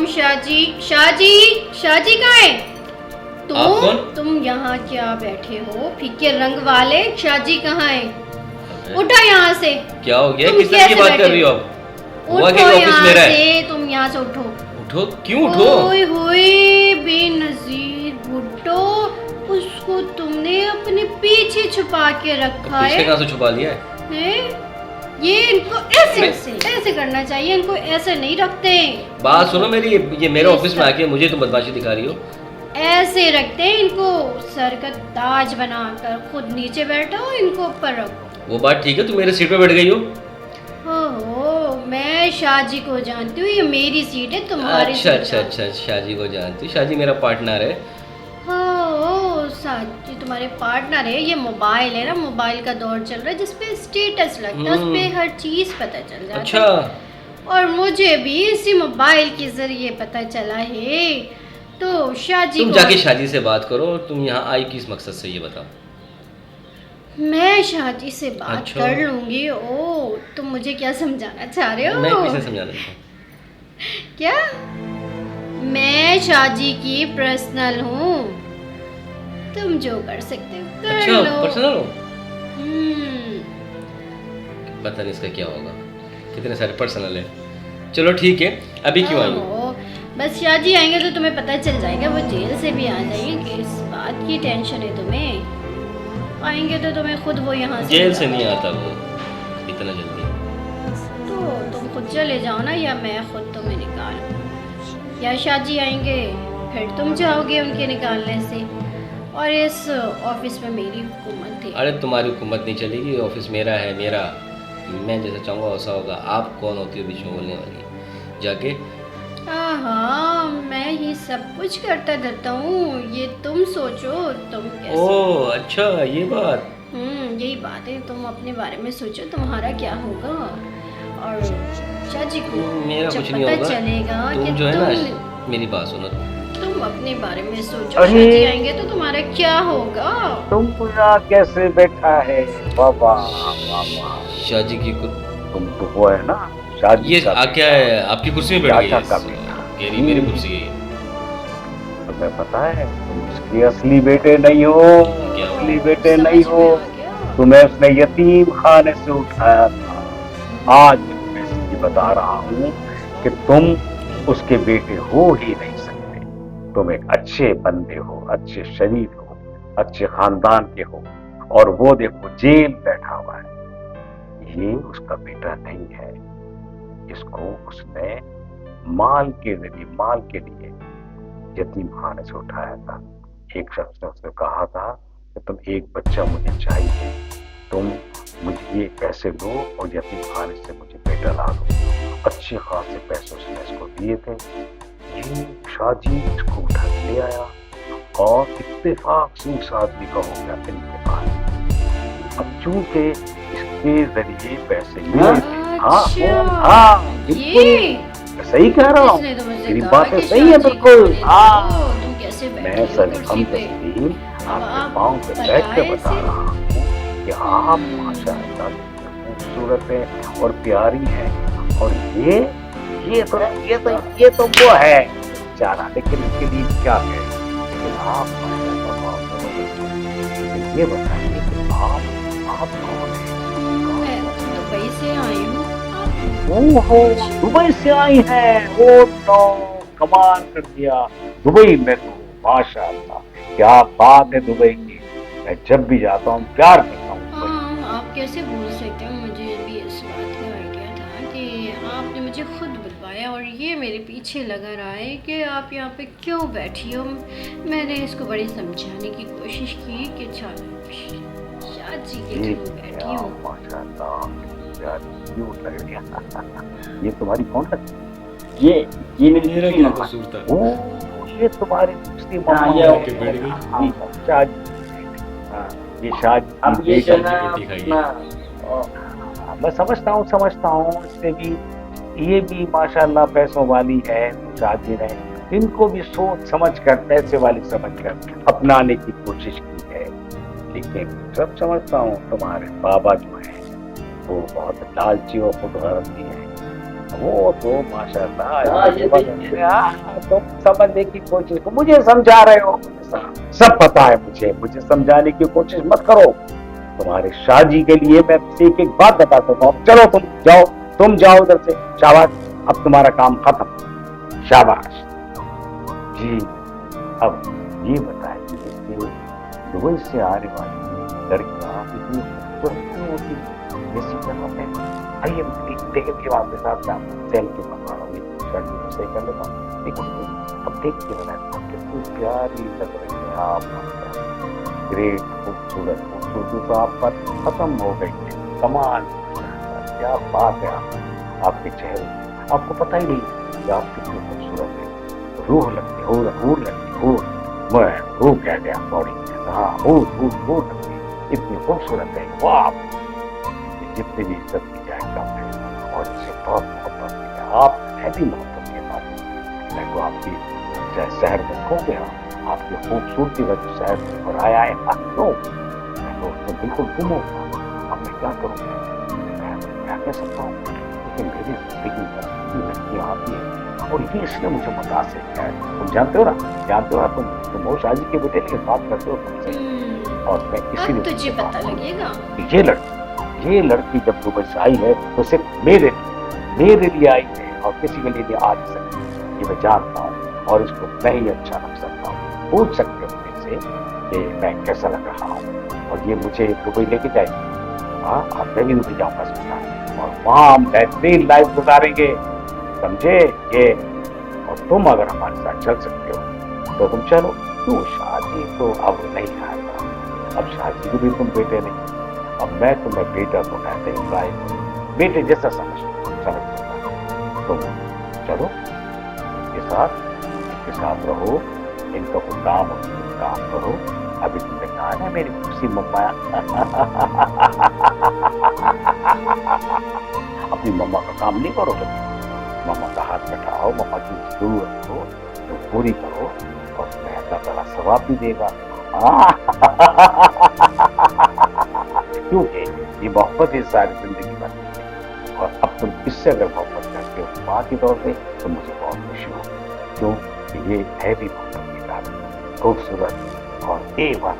शाहजी कहाँ है? तुम यहाँ क्या बैठे हो फीके रंग वाले? शाहजी कहाँ है? उठो यहाँ से। क्या हो गया? किस तरह की बात कर रही हो आप? उठो यहाँ से, तुम यहाँ से उठो। उठो? क्यों उठो? ओए होए बेनजीर बुड्ढो, उसको तुमने अपने पीछे छुपा के रखा है। पीछे कहाँ से छुपा लिया है? ये इनको ऐसे करना चाहिए, इनको ऐसे नहीं रखते। बात सुनो मेरी, ये मेरे ऑफिस में आके मुझे तुम बदमाशी दिखा रही हो। ऐसे रखते हैं इनको, सर का ताज बनाकर। खुद नीचे बैठो, इनको ऊपर रखो। वो बात ठीक है, तुम मेरे सीट पे बैठ गई हो। ओहो, मैं शाहजी को जानती हूँ, ये मेरी सीट है, तुम्हारी अच्छा, शाहजी को जानती हूँ। शाहजी मेरा पार्टनर है। शाहजी तुम्हारे पार्टनर है। ये मोबाइल है ना, मोबाइल का दौर चल रहा है जिसपे स्टेटस लगता है, उसपे हर चीज पता चल जाता है। अच्छा। और मुझे भी इसी मोबाइल के जरिए पता चला है। तो शाहजी तुम जाके शाहजी से बात करो। तुम यहाँ आई किस मकसद से, ये बताओ। मैं शाहजी से बात कर लूंगी। ओ, तुम मुझे क्या समझाना चाह रहे हो? मैं किसे समझा देता हूँ? क्या? मैं शाहजी की पर्सनल हूँ, तुम जो कर सकते हो कर लो। पर्सनल हो? पता नहीं इसका क्या होगा, कितने सारे पर्सनल है। चलो ठीक है, अभी क्यों आई हो? बस शाहजी आएंगे तो तुम्हें पता चल जाएगा, वो जेल से भी आ जाएंगे। किस बात की टेंशन है तुम्हें? आएंगे तो तुम्हें खुद वो यहाँ से जेल से नहीं आता वो इतना जल्दी। तो तुम खुद चले जाओ ना, या मैं खुद तुम्हें निकालूं? या शाहजी आएंगे फिर तुम जाओगे उनके निकालने से? और इस ऑफिस में मेरी हुकूमत है। अरे तुम्हारी हुकूमत नहीं चलेगी, ऑफिस मेरा है, मेरा। मैं जैसा चाहूँगा वैसा होगा। आप कौन होती हो बीच में बोलने वाली? जाके हाँ, मैं ही सब कुछ करता रहता हूँ, ये तुम सोचो। तुम कैसे? ओह अच्छा, ये बात। यही बात है। तुम अपने बारे में सोचो, तुम्हारा क्या होगा। और चाची को मेरा जब कुछ नहीं पता होगा। चलेगा कि तुम जो है ना, मेरी बात सुनो। तुम अपने बारे में सोचो, शाहजी आएंगे तो तुम्हारा क्या होगा? तुम यहाँ कैसे बैठा है बाबा? शाहजी की तुम तो वो है ना शाहजी। ये क्या है, आपकी कुर्सी में बैठ गई है? कह रही मेरी कुर्सी है। तुम्हें पता है तुम उसके असली बेटे नहीं हो। असली बेटे नहीं हो, तुम्हें उसने यतीम खाने से उठाया था। आज मैं इसलिए बता रहा हूँ कि तुम उसके बेटे हो ही नहीं सकते। तुम एक अच्छे बंदे हो, अच्छे शरीर हो, अच्छे खानदान के हो, और वो देखो जेल बैठा हुआ है। ये उसका बेटा नहीं है। इसको उसने माल के जरिए, माल के लिए यतीम खाने से उठाया था। एक शख्स ने उससे कहा था कि तुम एक बच्चा मुझे चाहिए, तुम मुझे ये पैसे दो और यतीम खाने से मुझे बेटा ला दो। अच्छे खासे पैसे उसने इसको दिए थे। ये शाहजी इसको उठा के ले आया और इत्तेफाक से उस आदमी का हो गया इंतकाल। अब चूंकि इसके जरिए पैसे मिले थे। हाँ, बिल्कुल सही कह रहा हूँ, मेरी बातें सही है बिल्कुल। मैं सलीम तस्लीम आपके पाँव पे बैठ के बता रहा हूँ कि आप माशाअल्लाह खूबसूरत हैं और प्यारी हैं। और ये तो वो है बेचारा, लेकिन इसके लिए क्या है? लेकिन आप ये बताइए कि आप कौन हैं? मैं दुबई से आई हूँ। ओहो, दुबई से आई हैं? ओ नो, कमाल कर दिया। दुबई में तो माशाअल्लाह क्या बात है दुबई की। मैं जब भी जाता हूँ प्यार करता हूँ। आप कैसे भूल सकते हो? मुझे भी इस बात का आइडिया था कि आपने मुझे खुद बुलवाया, और ये मेरे पीछे लगा रहा है कि आप यहाँ पे क्यों बैठी हो। मैंने इसको बड़ी समझाने की कोशिश की कि शाहजी के क्यों बैठी हो। माशाअल्लाह क्यूट लग रही है। ये तुम्हारी कौन लगती है? ये मेरा क्या कसूर था? ओह, ये तुम्हारी दूसरी माँ है। ये शाहजी। अब ये मैं समझता हूँ इससे भी, ये भी माशाअल्लाह पैसों वाली है। शाहजी ने इनको भी सोच समझ कर, पैसे वाली समझ कर अपनाने की कोशिश की है। लेकिन सब समझता हूँ तुम्हारे बाबा जो है वो बहुत लालची और खुदगर्ज भी है। वो तो माशाल्लाह तुम समझने की कोशिश, मुझे समझा रहे हो, सब पता है मुझे समझाने की कोशिश मत करो। तुम्हारे शादी के लिए मैं एक एक बात बता सकता हूँ। चलो तुम जाओ उधर से, शाबाश, अब तुम्हारा काम खत्म, शाबाश जी। अब ये बताए कि दुबई से आने वाली लड़कियां इतनी खूबसूरत क्यों होती जैसी जगह पे? आइए देखिए आपके साथ मैं सेल्फी बनवा रहा हूँ, शर्ट भी सही कर लेता हूँ, लेकिन अब देखिए बनाए कितनी प्यारी लग रही है आप, ग्रेट, खूबसूरती तो आप पर खत्म हो गई है, कमाल, क्या बात है आपके चेहरे, आपको पता ही नहीं कि आप कितनी खूबसूरत है, रूह लगती हो, मैं रूह कह गया, सॉरी, हाँ रूह लगती, इतनी खूबसूरत है, वाह, जितनी भी इज्जत की जाए कम है, और इससे बहुत मोहब्बत है, आप है भी मोहब्बत के साथ। मैं तो आपकी शहर में खो गया, आपकी खूबसूरती का जो शहर में और आया है, मैं तो उसमें बिल्कुल गुम हो गया। अब मैं क्या करूँगा, मैं कह सकता हूँ, लेकिन मेरी जिंदगी में लड़की आती है और ये इसने मुझे मुतासिर किया है। तुम जानते हो ना, तुम वो शादी के बेटे के बात करते हो तुमसे, और मैं इसीलिए तुझे पता लगेगा ये लड़की जब दुबई से आई है तो सिर्फ मेरे लिए आई है और किसी के लिए आ नहीं सकती, ये मैं जानता हूँ, और इसको मैं ही अच्छा लग सकता हूँ। पूछ सकते हो मुझसे कि मैं कैसा लग रहा हूँ, और ये मुझे दुबई लेके जाएगी। हाँ, अब मैं भी दुबई जाऊँगा सोचना, और वहाँ हम बेहतरीन लाइफ गुजारेंगे, समझे ये? और तुम अगर हमारे साथ चल सकते हो तो तुम चलो। क्यों, शादी तो अब नहीं आएगा, अब शादी के भी तुम बेटे नहीं, अब मैं तुम्हें बेटा तो कहते हैं, भाई बेटे जैसा समझ सकता, तुम चलो इनके साथ रहो, इनका कोई काम हो काम करो। अभी तुमने कहा ना मेरी खुशी मम्मा, अपनी मम्मा का काम नहीं करोगे, मम्मा का हाथ बैठाओ, मम्मा की जरूरत हो तो पूरी करो, और तुम्हें अल्लाह ताला सवाब भी देगा। क्योंकि ये मोहब्बत इस सारी जिंदगी बनती है, और अब तुम इससे अगर मोहब्बत करते हो माँ के तौर पे तो मुझे बहुत खुशी होगी, क्योंकि ये है भी मोहब्बत की बात, खूबसूरत और A1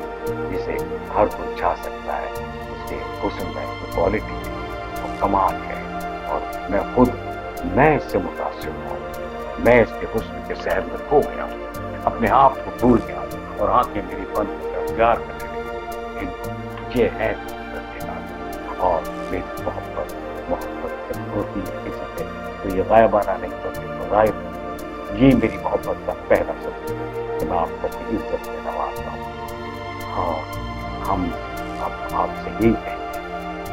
जिसे हर कोई चाह सकता है, इसके हुस्न में क्वालिटी है और कमाल है, और मैं इससे मुतासिर हूँ, मैं इसके हुस्न के शहर में खो गया हूँ, अपने आप को भूल गया और आंखें मेरी बंद होकर प्यार करने लगी। ये है और मेरी मोहब्बत जब होती है किसी से तो ये गायबाना नहीं होती, गायब, ये मेरी मोहब्बत का पहला सबूत है कि मैं आपको अपनी इज्जत में नवाजता हूँ। हाँ, हम अब आपसे यही कहेंगे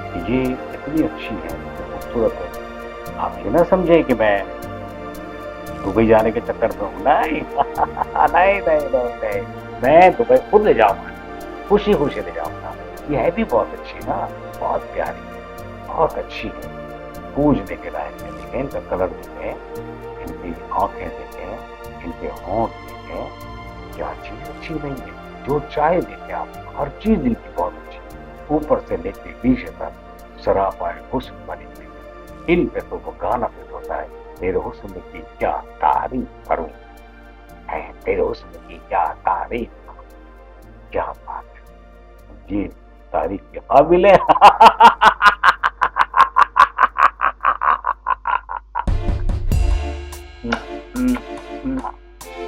कि ये इतनी अच्छी है, खूबसूरत है, आप ये ना समझे कि मैं दुबई जाने के चक्कर में हूँ, नहीं, मैं दुबई खुद ले जाऊंगा, खुशी ले जाऊंगा। ये है भी बहुत अच्छी ना, बहुत प्यारी, बहुत अच्छी है, पूजने के लायक है। देखें इनका कलर देखें, इनकी आंखें देखें, इनके होंठ देखें, क्या चीज अच्छी नहीं है, जो चाहे देखें आप, हर चीज इनकी बहुत अच्छी, ऊपर से लेके नीचे तक सरापाए हुस्न बनी हुई। इन पे तो वो गाना फिट होता है, तेरे हुस्न की क्या तारीफ करूं, तेरे हुस्न की क्या तारीफ करूं, क्या बात है, ये तारीफ के काबिल है।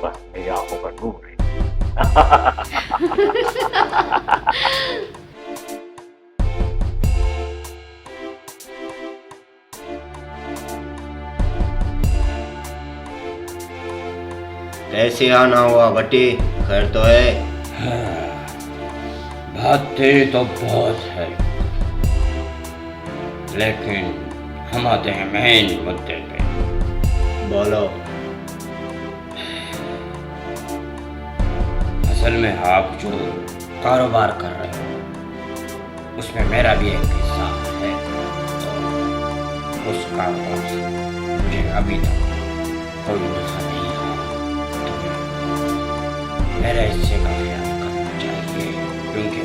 बस मेरी आंखों का नूर है। कैसे आना हुआ भट्टी, खैर तो है? बातें तो बहुत है, लेकिन हम आते हैं मेन मुद्दे पे। बोलो। असल में आप जो कारोबार कर रहे हो उसमें मेरा भी एक हिस्सा है, तो उस कारोबार से मुझे अभी तक कोई नफा नहीं है, तो मेरे हिस्से का ख्याल करना चाहिए, क्योंकि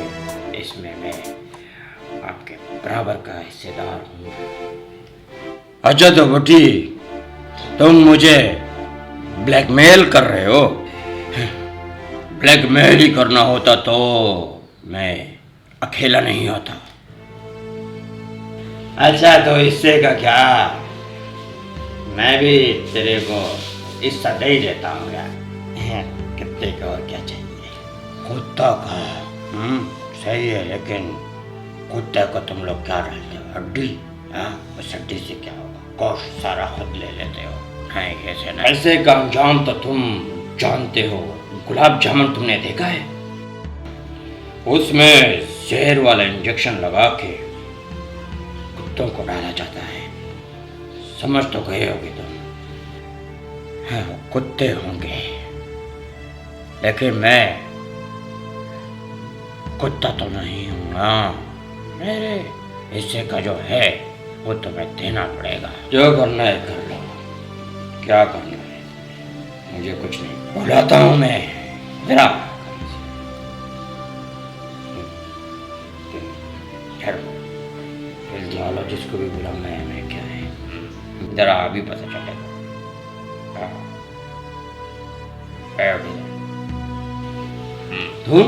इसमें मैं आपके बराबर का हिस्सेदार हूँ। अच्छा तो बुढ़ी, तुम मुझे ब्लैकमेल कर रहे हो? ब्लैकमेल ही करना होता तो मैं अकेला नहीं होता। अच्छा तो इससे का क्या, मैं भी तेरे को हिस्सा दे ही देता हूँ यार। कितने का और क्या चाहिए? कुत्ता का सही है, लेकिन कुत्ते को तुम लोग क्या डालते हो? हड्डी? हाँ, उस हड्डी से क्या होगा? गोश्त सारा खुद ले लेते हो। नहीं ऐसे नहीं। ऐसे का अंजाम तो तुम जानते हो। गुलाब जामुन तुमने देखा है? उसमें जहर वाला इंजेक्शन लगा के कुत्तों को डाला जाता है। समझ तो गए होगे तुम। हाँ, वो कुत्ते होंगे, लेकिन मैं कुत्ता तो नहीं हूँ ना। मेरे हिस्से का जो है वो तुम्हें देना पड़ेगा। जो करना है कर लो। क्या करना है? मुझे कुछ नहीं, बुलाता हूँ मैं। जरा लो, जिसको भी बुलाऊंगा मैं क्या है, जरा अभी पता चलेगा। तुम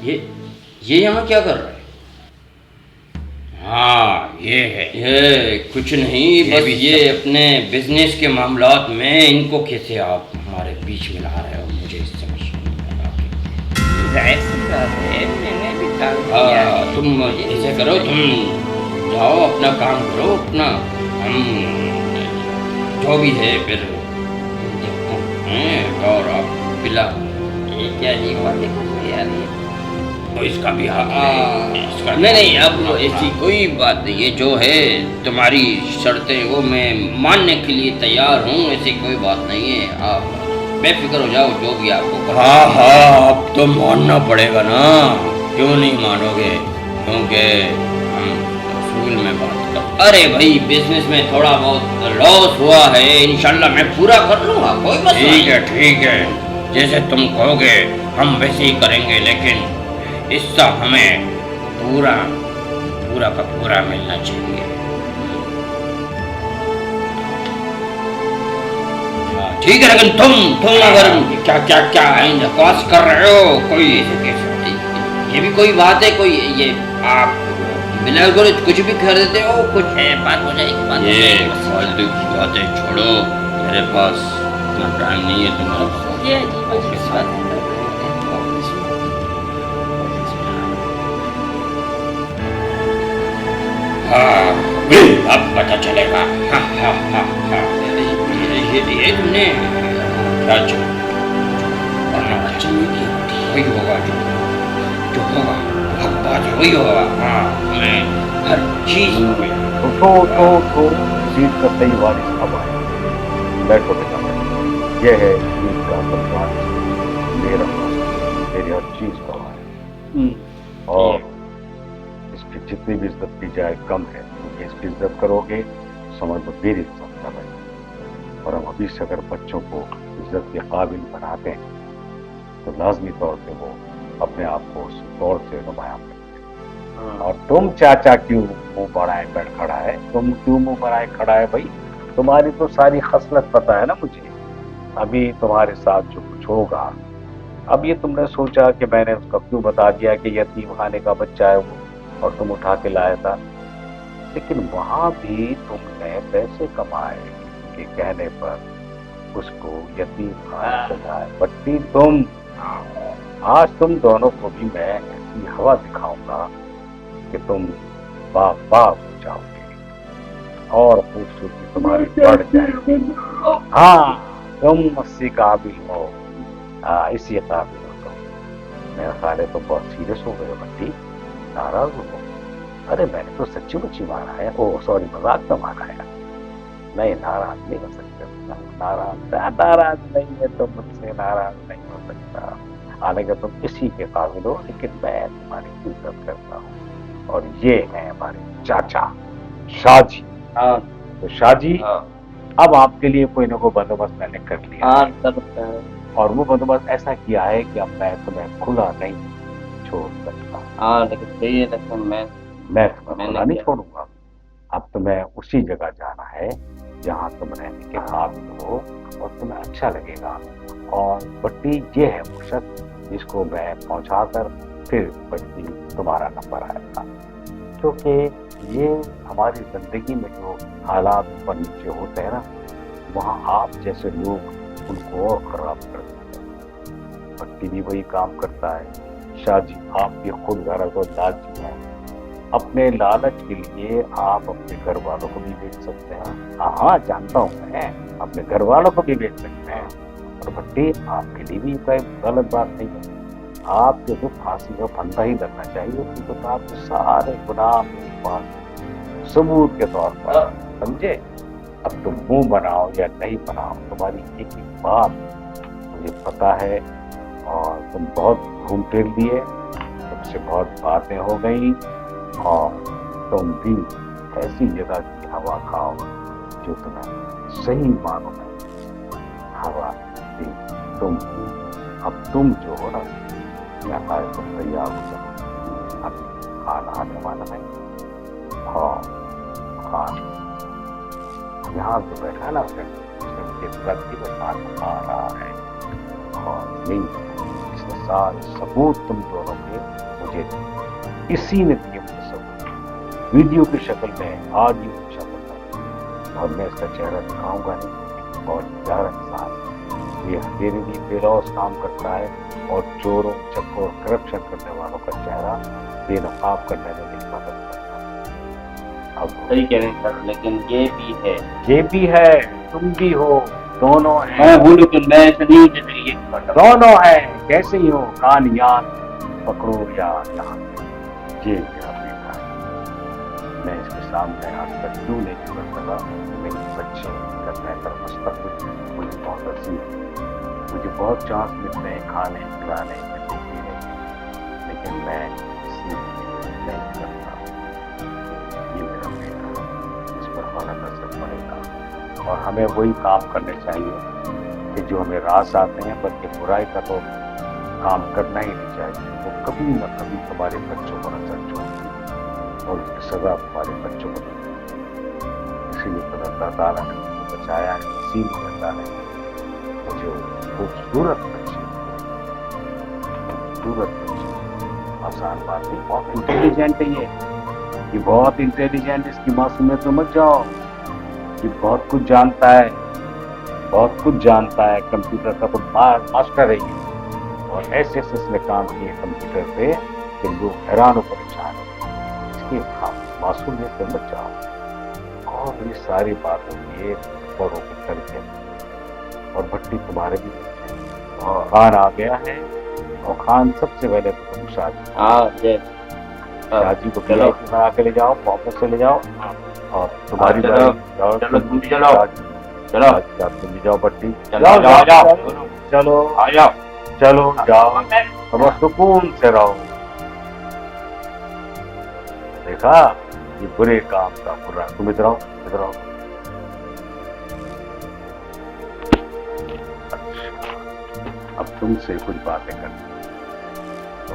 ये यहाँ क्या कर रहे हैं? हाँ ये कुछ नहीं, बस ये अपने बिजनेस के मामलात में इनको कैसे आप हमारे बीच में ला रहे हो, मुझे इस समझ नहीं आ रहा। ऐसी बात है, मैंने भी काम किया है। तुम ऐसे करो, तुम जाओ अपना काम करो अपना, हम जो भी है फिर और आप पिला। ये क्या जी बात है तो इसका भी इसका नहीं, अब ऐसी कोई बात नहीं है। जो है तुम्हारी शर्तें वो मैं मानने के लिए तैयार हूँ, ऐसी कोई बात नहीं है। आप बेफिक्र हो जाओ, जो भी आपको। हाँ, अब तो मानना पड़ेगा ना, क्यों नहीं मानोगे? क्योंकि हम असूल में बात कर। अरे भाई, बिजनेस में थोड़ा बहुत लॉस हुआ है, इंशाल्लाह मैं पूरा कर लूँगा, कोई बात नहीं। ठीक है, जैसे तुम कहोगे हम वैसे ही करेंगे, लेकिन हिस्सा हमें पूरा का पूरा मिलना चाहिए। ठीक है, लेकिन तुम अगर क्या बकवास कर रहे हो, कोई ऐसे कैसे? ये भी कोई बात है? कोई ये आप बिना कुछ भी कर देते हो, कुछ है बात हो जाएगी। ये फालतू की बातें छोड़ो, मेरे पास इतना टाइम नहीं है तुम्हारा। अब पता चलेगा। ये तुमने क्या वही होगा, जो होगा हक बात है, वही होगा। हाँ, मैं हर चीज तो जीत का सही वारिस अब आए। बैठो बेटा, ये है जीत का असल वारिस, मेरा मेरी हर चीज का वारिस। और इसकी जितनी भी इज्जत की जाए कम है। इसकी इज्जत करोगे समझ लो मेरी इज्जत कर रहे। और हम अभी से अगर बच्चों को इज्जत के काबिल बनाते हैं तो लाजमी तौर पे वो अपने आप को उस तौर से नुमाया करेंगे। और तुम चाचा क्यों मुंह बढ़ाए बैठ खड़ा है? तुम क्यों मुंह बढ़ाए खड़ा है भाई? तुम्हारी तो सारी खसलत पता है ना मुझे। अभी तुम्हारे साथ जो कुछ होगा, अब ये तुमने सोचा कि मैंने उसका क्यों बता दिया कि यतीम खाने का बच्चा है वो, और तुम उठा के लाया था। लेकिन वहां भी तुमने पैसे कमाए के कहने पर उसको यतीम खाने से लाए। बट्टी तुम, आज तुम दोनों को भी मैं ऐसी हवा दिखाऊंगा कि तुम बाप बाप हो जाओगे और खूबसूरती तुम्हारी बढ़ जाएगी। हाँ, तुम इसी काबिल हो, इसी काबिल हो तुम। मेरा ख्याल है तुम बहुत सीरियस हो गए बट्टी, नाराज हो। अरे मैंने तो सच्ची मुच्ची मारा है। ओह सॉरी, मजाक में मारा है। नहीं, नाराज नहीं हो सकते। नाराज नहीं है तो मुझसे नाराज नहीं हो सकता। हालांकि तुम इसी के काबिल हो, लेकिन मैं तुम्हारी इज्जत करता हूँ। और ये है हमारे चाचा शाहजी। हाँ तो शाहजी, हाँ अब आपके लिए कोई ना कोई बंदोबस्त मैंने कर लिया। हाँ सर, और वो बंदोबस्त ऐसा किया है कि अब मैं तुम्हें खुला नहीं छोड़ सकता। हाँ लेकिन सही है, लेकिन मैं मैं तुम्हें खुला नहीं छोड़ूंगा। अब तुम्हें उसी जगह जाना है जहाँ तुम रहने के काबिल हो और तुम्हें अच्छा लगेगा। और बट्टी ये है वो शख्स जिसको मैं पहुंचाकर फिर बट्टी तुम्हारा नंबर आएगा, क्योंकि ये हमारी जिंदगी में जो हालात ऊपर नीचे होते हैं ना, वहाँ आप जैसे लोग उनको और खराब कर देते हैं। बट्टी भी वही काम करता है। शाहजी आपकी खुद गरज और लालची है। अपने लालच के लिए आप अपने घर वालों को भी बेच सकते हैं। हाँ जानता हूँ मैं, अपने घर वालों को भी बेच सकते हैं। और बट्टी आपके लिए भी कोई गलत बात नहीं है। आपके तो फांसी का फंदा ही लगना चाहिए, क्योंकि तो आपके सारे गुनाह मेरे पास सबूत के तौर पर, समझे। अब तुम मुंह बनाओ या नहीं बनाओ, तुम्हारी एक एक बात मुझे पता है। और तुम बहुत घूम फिर लिए, तुमसे बहुत बातें हो गई, और तुम भी ऐसी जगह की हवा खाओ जो तुम्हें सही मानो में हवा दी। अब तुम जो हो ना, यहाँ तुम तैयार हो जाओ, अब खाना आने वाला है। हाँ खाना यहाँ तो बैठा ना, मुझे प्रतिभा आ रहा है। और यही इसके साथ सबूत तुम दोनों के मुझे इसी ने दिए, मुझे सबूत वीडियो की शक्ल में, ऑडियो की शक्ल में। और मैं इसका चेहरा दिखाऊंगा नहीं। और यार इंसान ये मेरे लिए बेलौस काम करता है, और चोरों चक्कों करप्शन करने वालों का चेहरा बेनकाब करने में मेरी मदद करता है। अब सही कह रहे हैं सर, लेकिन ये भी है, तुम भी हो, दोनों हैं। मैं हूँ, लेकिन मैं ऐसा नहीं चाहिए। दोनों हैं, कैसे ही हो, कान याद पकड़ो या यहाँ ये मेरा बेटा है। मैं इसके सामने आज तक क्यों नहीं कर सका? मेरे बच्चे का बेहतर मुस्तकबिल मुझे बहुत हंसी, मुझे बहुत चांस मिलते हैं खाने खिलाने पीने, लेकिन मैं इसी नहीं करता। ये मेरा बेटा है, इस पर गलत असर पड़ेगा। और हमें वही काम करने चाहिए कि जो हमें रास आते हैं, बल्कि बुराई का तो काम करना ही नहीं चाहिए। वो कभी न कभी तुम्हारे बच्चों पर असर छोड़ती और उसकी सजा तुम्हारे बच्चों को देती। इसीलिए तो अल्लाह ताला ने मुझे बचाया है, इसीलिए अल्लाह ने मुझे खूबसूरत बच्चे, आसान बात नहीं, बहुत इंटेलिजेंट है ये बहुत इंटेलिजेंट। इसकी मासूमियत में मत जाओ, ये बहुत कुछ जानता है, बहुत कुछ जानता है। कंप्यूटर का तो मास्टर है ये, और ऐसे इसने काम किए कंप्यूटर पे कि लोग हैरान और परेशान है। इसकी मासूमियत में मत जाओ। और ये सारी बातें ये बड़ों के करके, और भट्टी तुम्हारे भी बच्चे, और खान आ गया है। और खान सबसे पहले तो तुम शादी को चलो बना के ले जाओ, वापस से ले जाओ। और तुम्हारी चलो तुम जाओ भट्टी, चलो चलो चलो जाओ, बस सुकून से रहो। देखा, ये बुरे काम का बुरा। तुम इधर आओ, इधर आओ। अब तुमसे कुछ बातें करनी, तो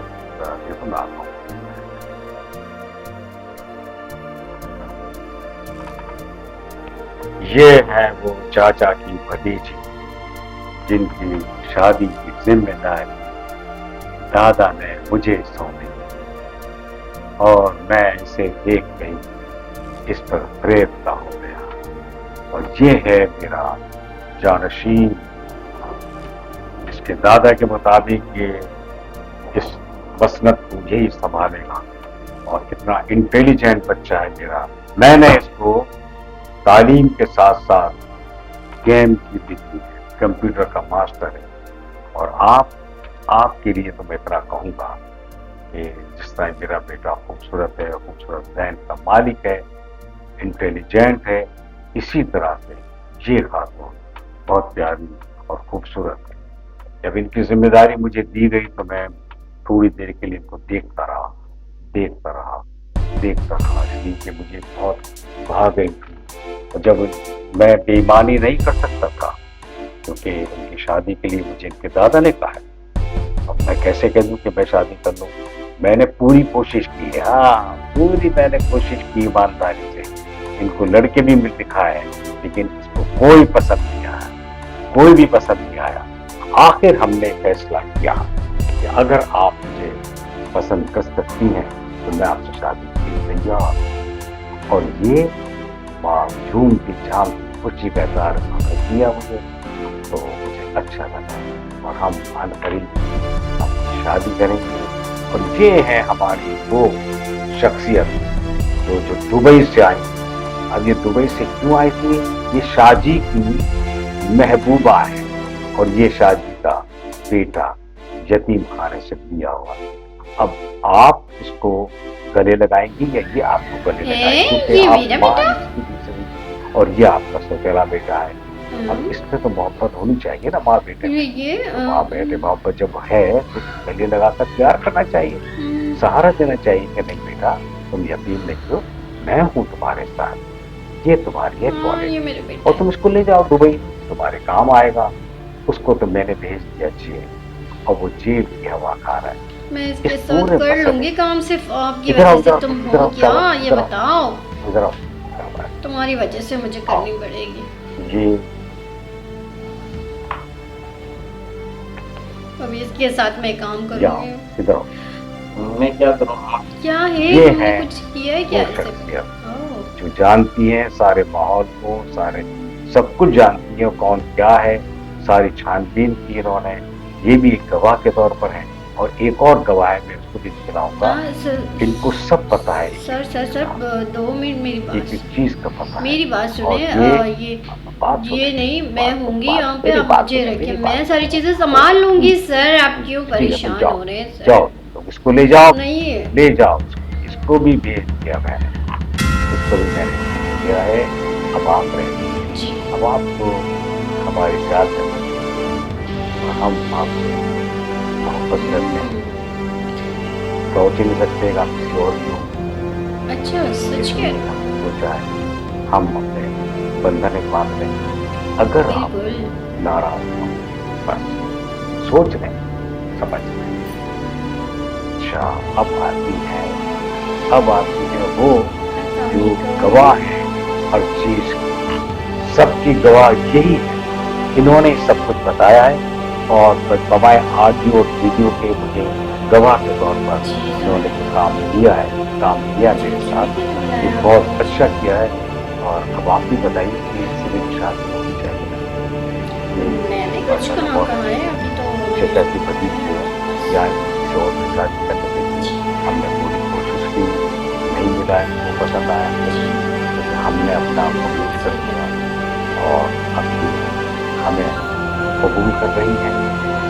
देखो ना आता हूं। ये है वो चाचा की भतीजी जिनकी शादी की जिम्मेदारी दादा ने मुझे सौंपी, और मैं इसे देख गई, इस पर प्रेरणा हो गया। और ये है मेरा जानशीन। इसके दादा के मुताबिक ये इस मसनद को यही संभालेगा, और कितना इंटेलिजेंट बच्चा है मेरा। मैंने इसको तालीम के साथ साथ गेम की भी दी है, कंप्यूटर का मास्टर है। और आपके लिए तो मैं इतना कहूँगा कि जिस तरह मेरा बेटा खूबसूरत है, खूबसूरत ज़हन का मालिक है, इंटेलिजेंट है, इसी तरह से ये खातून बहुत प्यारी और खूबसूरत है। जब इनकी जिम्मेदारी मुझे दी गई तो मैं थोड़ी देर के लिए इनको देखता रहा, इसलिए कि मुझे बहुत भा गई थी। और जब मैं बेईमानी नहीं कर सकता था, क्योंकि उनकी शादी के लिए मुझे इनके दादा ने कहा है, अब मैं कैसे कह दूं कि मैं शादी कर लूं। मैंने पूरी कोशिश की है, हाँ पूरी मैंने कोशिश की ईमानदारी से, इनको लड़के भी मिल दिखा है, लेकिन इसको कोई पसंद नहीं आया, कोई भी पसंद नहीं आया। आखिर हमने फैसला किया कि अगर आप मुझे पसंद कर सकती हैं तो मैं आपसे शादी के लिए तैयार हूं। और ये माँ झूम की झाम की खुशी का इज़हार किया मुझे, तो मुझे अच्छा लगा और हम अनकरीब अपनी शादी करेंगे। और ये है हमारी वो शख्सियत जो दुबई से आई। अब ये दुबई से क्यों आई थी? ये शाहजी की महबूबा है और ये शाहजी का बेटा यतीम खाने से दिया हुआ। अब आप इसको गले लगाएंगी या ये आपको गले लगाएंगी? ये मेरा बेटा? और ये आपका सौतेला बेटा है। अब इसमें तो मोहब्बत होनी चाहिए ना माँ बेटे में। ये तो माँ बेटे मोहब्बत जब है तो गले लगाकर प्यार करना चाहिए, सहारा देना चाहिए कि नहीं बेटा तुम यतीम नहीं हो, मैं हूँ तुम्हारे साथ, ये तुम्हारी है कॉलेज ये मेरे बेटा। और तुम इसको ले जाओ दुबई, तुम्हारे काम आएगा। उसको तो मैंने भेज दिया जेल और वो जेल की हवा खा रहा है। मैं इसके इस साथ पूरे कर मसले- लूंगी काम, सिर्फ आपकी इधर आओ, वजह से इधर तुम आओ, इधर हो आओ, क्या? इधर आओ, ये इधर आओ। बताओ, इधर आओ, तुम्हारी वजह से मुझे करनी पड़ेगी। ये अभी इसके साथ मैं काम जाओ, करूंगी। इधर आओ। मैं क्या करूँ आप? क्या है? ये तुमने है कुछ किया है क्या वो इसे? शख्सियत ओह, जो जानती हैं सारे माहौल को, सारे सब कुछ जानती हैं कौन क्या है, सारी छानबीन की इन्होंने। ये भी एक गवाह के तौर पर है और एक और गवाह है, मैं उसको भी दिखलाऊंगा। हाँ, सर इनको सब पता है, सर सर सर 2 मिनट मेरी एक बात एक चीज का पता है। मेरी बात और सुने। ये बात ये सुने, नहीं, मैं बात- होंगी बात- यहाँ पे, मेरी आप बात मुझे सुनो, रखिए, मेरी मैं बात सारी सुनो। चीजें संभाल लूंगी। सर आप क्यों ठीक है, परेशान जाओ, हो रहे हैं सर? जाओ तुम इसको ले जाओ, नहीं, ले जाओ इसको भी भेज दिया मैंने, इसको भी मैंने भेज दिया है। अब आप रहे, जी अब आपको हमारी प्यार करनी और हम आपसे मोहब्बत करते हैं, सोच ही नहीं सकते कि आप किसी और की हो। अच्छा, सच कह रहे हो? सोचा है हम अपने बंधन एक बांध लें। अगर आप बिल्कुल। नाराज हो बस सोच लें, समझ लें। अच्छा अब आती है वो जो गवाह है हर चीज की, सबकी गवाह यही है। इन्होंने सब कुछ बताया है और बवाए ऑडियो और वीडियो के मुझे गवाह के तौर पर इन्होंने जो काम किया है, काम किया मेरे साथ, ये बहुत अच्छा किया है। और अब आप भी बताइए कि इससे मेरी शादी होनी चाहिए। मैंने कुछ कहा है अभी तो। मुझे कैसी बदी है या किसी और से शादी करने के लिए हमने पूरी कोशिश की, नहीं मिला है, वो पसंद आया, तो हमने अपना आप को यूज कर दिया और अभी हमें कबूल कर रही हैं।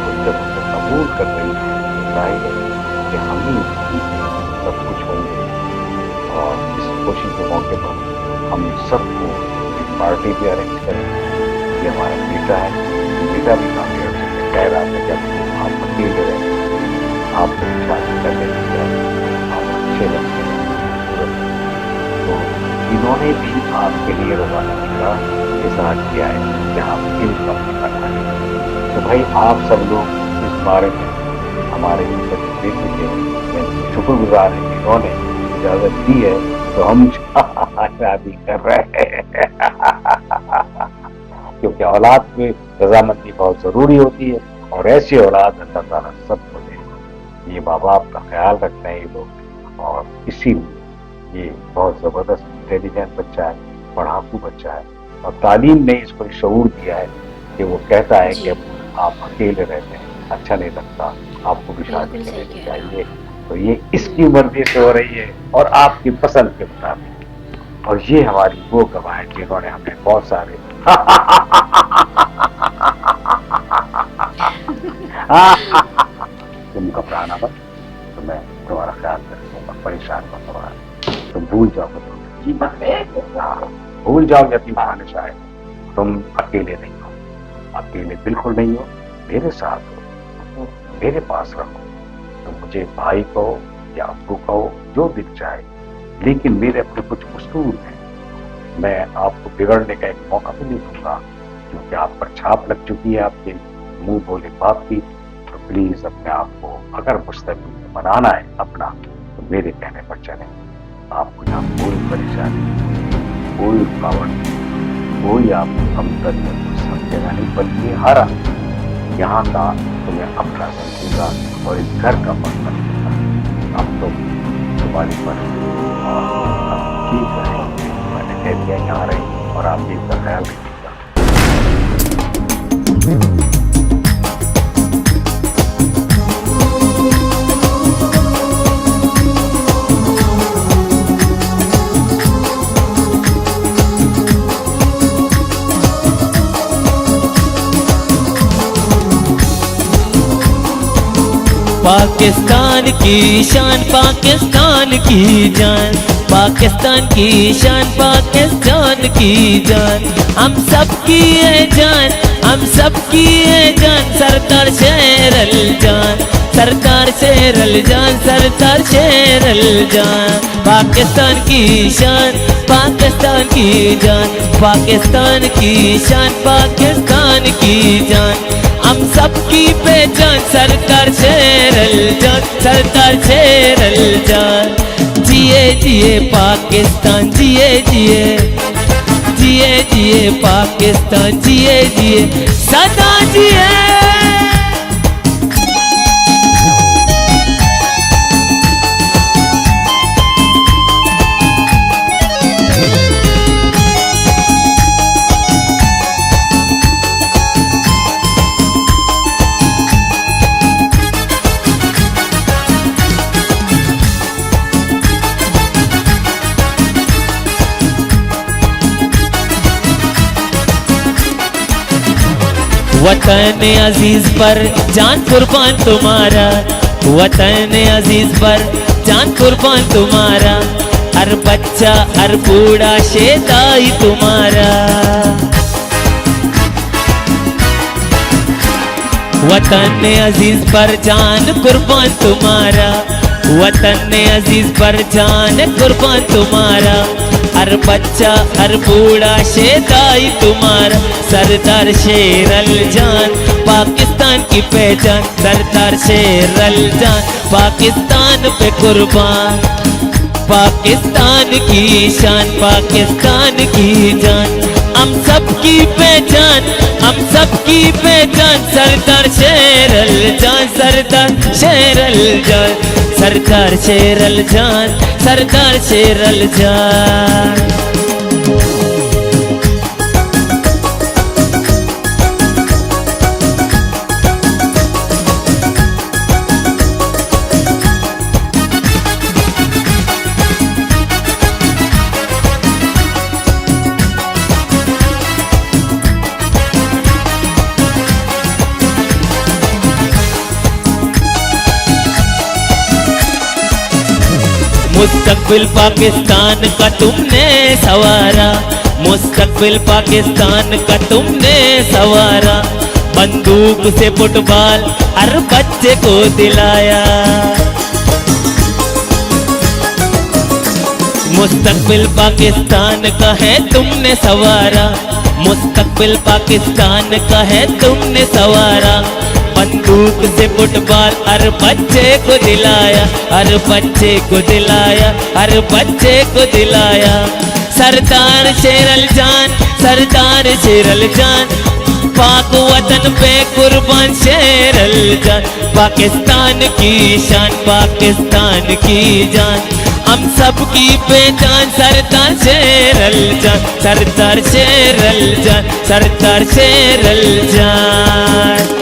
तो जब उसे कबूल कर रही हैं तो जाहिर है कि हम ही सब कुछ होंगे। और इस खुशी के मौके पर हम सबको एक पार्टी भी अरेंज करेंगे। ये हमारा बेटा है, बेटा भी काफी अर्से से कह रहा था जब आप अकेले रहे, आप शादी कर लेते आप अच्छे लगते हैं, तो इन्होंने भी आपके लिए रोमांटिक का इजहार किया है कि आप इन कंपनी करना है। तो भाई आप सब लोग इस बारे में हमारे बेटे के शुक्रगुजार हैं, इन्होंने इजाजत दी है तो हम शादी कर रहे हैं। क्योंकि औलाद में रजामंदी बहुत जरूरी होती है और ऐसी औलाद अल्लाह ताला सबको दे। ये माँ बाप का ख्याल रखते हैं ये लोग और इसीलिए ये बहुत जबरदस्त इंटेलिजेंट बच्चा है, पढ़ाकू बच्चा है और तालीम ने इसको शऊर दिया है कि वो कहता है कि आप अकेले रहते हैं, अच्छा नहीं लगता, आपको भी शादी करनी चाहिए। तो ये इसकी मर्जी से हो रही है और आपकी पसंद के मुताबिक। और ये हमारी वो गवाह है जिन्होंने हमें बहुत सारे तुम घबराना मत, तो मैं तुम्हारा ख्याल रखूंगा, परेशान मत होना, तुम भूल जाओ भूल जाओ यतीम खाने शायद तुम अकेले नहीं हो, अकेले बिल्कुल नहीं हो, मेरे साथ हो, मेरे पास रहो। तो मुझे भाई कहो या अब्बू कहो, जो दिल चाहे, लेकिन मेरे अपने कुछ उसूल हैं, मैं आपको बिगड़ने का एक मौका भी नहीं दूंगा क्योंकि आप पर छाप लग चुकी है आपके मुंह बोले बाप की। तो प्लीज अपने आप को अगर मुस्तकिल बनाना है अपना तो मेरे कहने पर चले, आपको यहाँ कोई परेशानी नहीं। कोई रुकावट नहीं, कोई आपको कमतर या कुछ समझेगा नहीं, बल्कि हर यहाँ का तुम्हें अपना समझेगा और इस घर का मसला समझेगा। अब तो तुम्हारी पर ठीक है, मैंने कह दिया यहाँ रही और आप भी इसका ख्याल रखिएगा। पाकिस्तान की शान, पाकिस्तान की जान, पाकिस्तान की शान, पाकिस्तान की जान, हम सब की है जान, हम सब की है जान, सरदार शेर अल जान, सरदार शेर अल जान, सरदार शेर अल जान। पाकिस्तान की शान, पाकिस्तान की जान, पाकिस्तान की शान, पाकिस्तान की जान, हम सबकी पहचान, सरदार शेर अल जान, सरदार शेर अल जान। जिए जिए पाकिस्तान, जिए जिए, जिए जिए पाकिस्तान, जिए जिए सदा जिए। वतन अजीज पर जान कुर्बान तुम्हारा, वतन अजीज पर जान कुर्बान तुम्हारा, हर बच्चा हर बूढ़ा शेदाई तुम्हारा। वतन अजीज पर जान कुर्बान तुम्हारा, वतन अजीज पर जान कुर्बान तुम्हारा, हर बच्चा हर बूढ़ा शेदाई तुम्हारा। सरदार शेर अल जान, पाकिस्तान की पहचान, सरदार शेर अल जान, पाकिस्तान पे कुर्बान, पाकिस्तान की शान, पाकिस्तान की जान, हम सब की पहचान, हम सब की पहचान, सरदार शेर अल जान, सरदार शेर अल जान, सरदार शेर अल जान, सरदार शेर अल जान। मुस्तकबिल पाकिस्तान का तुमने सवारा, मुस्तकबिल पाकिस्तान का तुमने सवारा, बंदूक से फुटबॉल हर बच्चे को दिलाया। मुस्तकबिल पाकिस्तान का है तुमने सवारा, मुस्तकबिल पाकिस्तान का है तुमने सवारा, बंदूक से फुटबॉल हर बच्चे को दिलाया, हर बच्चे को दिलाया, हर बच्चे को दिलाया। सरदार शेर अल जान, सरदार शेर अल जान, पाक वतन पे कुर्बान शेर अल जान, पाकिस्तान की शान, पाकिस्तान की जान, हम सब की पहचान, सरदार शेर अल जान, सरदार शेर अल जान, सरदार शेर अल जान।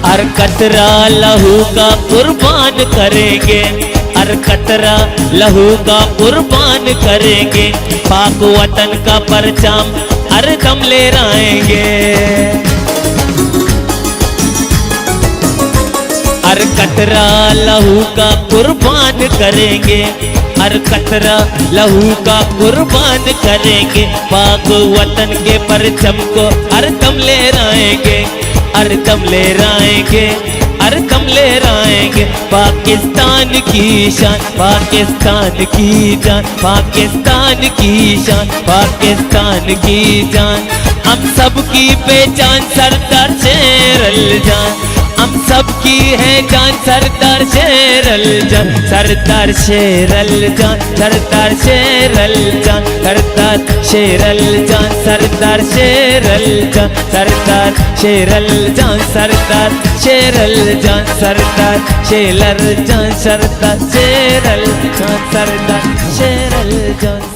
हर कतरा लहू का कुर्बान करेंगे, हर कतरा लहू का कुर्बान करेंगे, पाक वतन का परचम हर दम लहराएंगे। हर कतरा लहू का कुर्बान करेंगे, हर कतरा लहू का कुर्बान करेंगे, पाक वतन के परचम को हर दम लहराएंगे। अरे दम ले आएंगे, अरे दम ले आएंगे। पाकिस्तान की शान, पाकिस्तान की जान, पाकिस्तान की शान, पाकिस्तान की जान। हम सबकी पहचान सरदार शेर जान, हम सबकी है जान सरदार शेर जान, सरदार शेर जान, सरदार शेर जान, सरदार शेर जान, सरदार शेर जान, सरदार शेर जान, सरदार शेर जान, सरदार शेर जान, सरदार शेर जान, सरदार शेर जान।